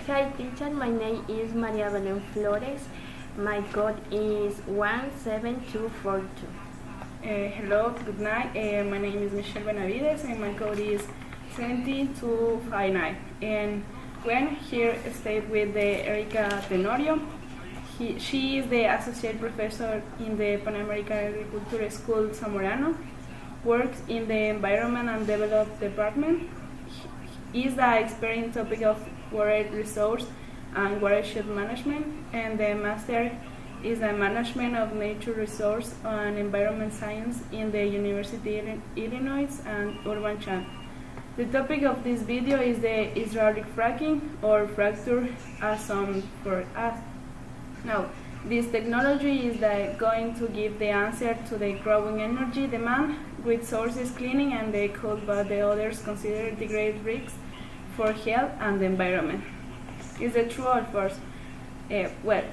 Hi teacher, my name is Maria Belén Flores. My code is 17242. Hello, good night. My name is Michelle Benavides and my code is 70259. And we're here stayed with Erika Tenorio. She is the associate professor in the Pan American Agriculture School Zamorano, works in the Environment and Development Department, is the expert in topic of water resource and watershed management, and the master is the management of nature resource and environment science in the University of Illinois and Urban Chan. The topic of this video is the hydraulic fracking or fracture as some for us. Now, this technology is going to give the answer to the growing energy demand with sources cleaning and the cold, but the others considered the great risks for health and the environment. Is it true or false? Well,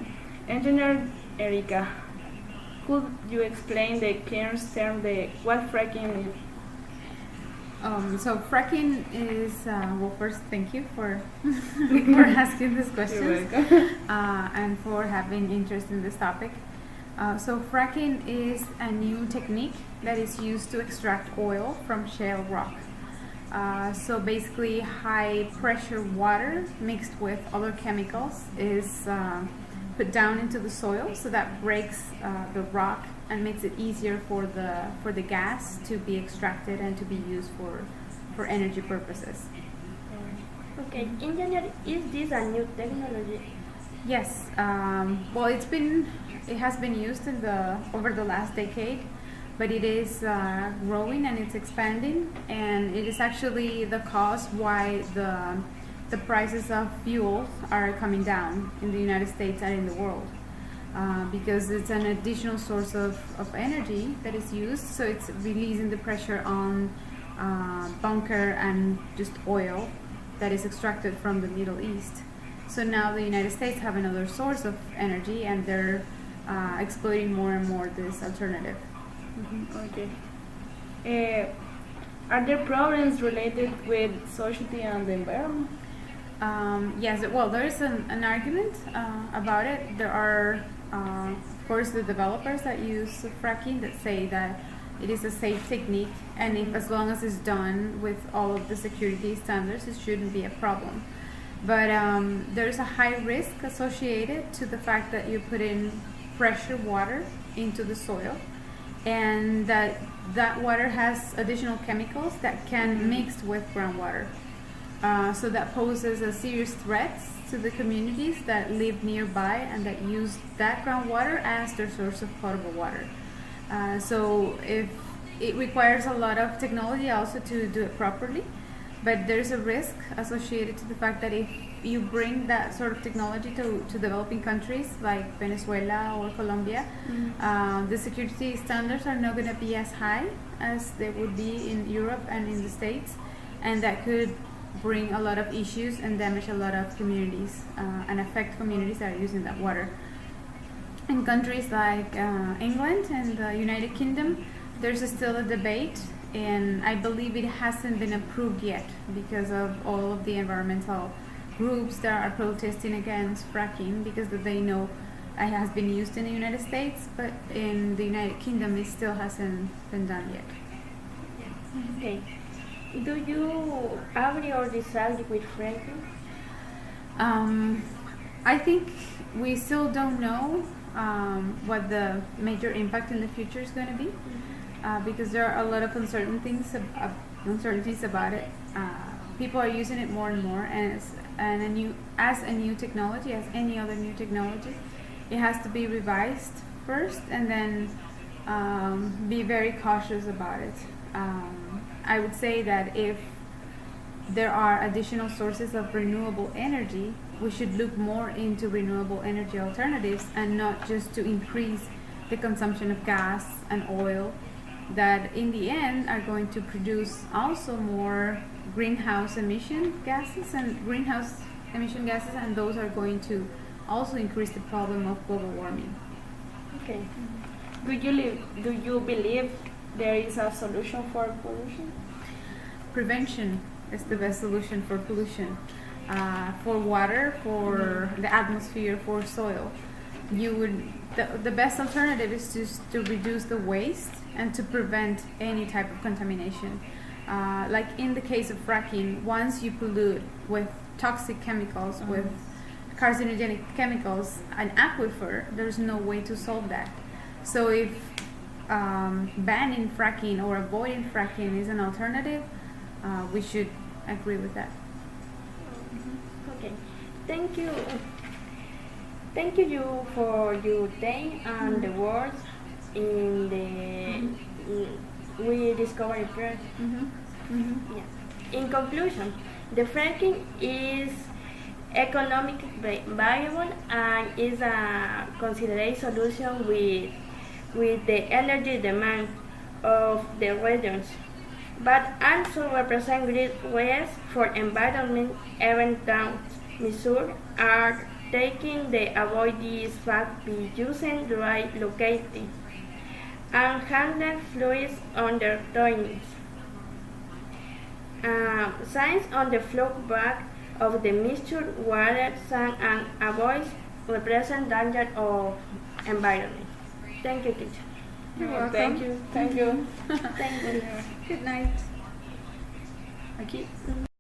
Engineer Erika, could you explain the clearance term, what fracking is? So fracking is, well, first, thank you for for asking this question. You're welcome. And for having interest in this topic. So fracking is a new technique that is used to extract oil from shale rock. So basically, high pressure water mixed with other chemicals is put down into the soil, so that breaks the rock and makes it easier for the gas to be extracted and to be used for energy purposes. Okay, engineer, is this a new technology? Yes. Well, it has been used over the last decade, but it is growing and it's expanding, and it is actually the cause why the prices of fuel are coming down in the United States and in the world, because it's an additional source of energy that is used, so it's releasing the pressure on bunker and just oil that is extracted from the Middle East. So now the United States have another source of energy, and they're exploiting more and more this alternative. Okay. Are there problems related with society and the environment? Yes, well, there is an argument about it. There are, of course, the developers that use fracking that say that it is a safe technique, and as long as it's done with all of the security standards, it shouldn't be a problem. But there's a high risk associated to the fact that you put in pressure water into the soil, and that water has additional chemicals that can mix with groundwater. So that poses a serious threat to the communities that live nearby and that use that groundwater as their source of potable water. So if it requires a lot of technology also to do it properly, but there's a risk associated to the fact that if you bring that sort of technology to developing countries like Venezuela or Colombia, the security standards are not going to be as high as they would be in Europe and in the States, and that could bring a lot of issues and damage a lot of communities and affect communities that are using that water. In countries like England and the United Kingdom, there's still a debate, and I believe it hasn't been approved yet because of all of the environmental groups that are protesting against fracking, because they know it has been used in the United States, but in the United Kingdom it still hasn't been done yet. Okay. Do you agree or disagree with fracking? I think we still don't know what the major impact in the future is going to be, because there are a lot of uncertainties about it. People are using it more and more, and as a new technology, as any other new technology, it has to be revised first, and then be very cautious about it. I would say that if there are additional sources of renewable energy, we should look more into renewable energy alternatives and not just to increase the consumption of gas and oil that in the end are going to produce also more greenhouse emission gases, and those are going to also increase the problem of global warming. Okay. Do you believe there is a solution for pollution? Prevention is the best solution for pollution. for water, for the atmosphere, for soil. The best alternative is just to reduce the waste and to prevent any type of contamination. Like in the case of fracking, once you pollute with toxic chemicals, with carcinogenic chemicals, an aquifer, there's no way to solve that. So if banning fracking or avoiding fracking is an alternative, we should agree with that. Okay, thank you. Thank you for your time and the words in the we discovered first. Yeah. In conclusion, the fracking is economically viable and is a considered solution with the energy demand of the regions, but also represent great risks for environment. Even towns, Missouri, are taking the avoid this fact by using dry locating and handling fluids on their toilets. Signs on the flow back of the mixture, water, sand, and avoids represent danger of environment. Thank you, teacher. You're welcome. Thank you. Thank you. Thank you. Good night. Aquí.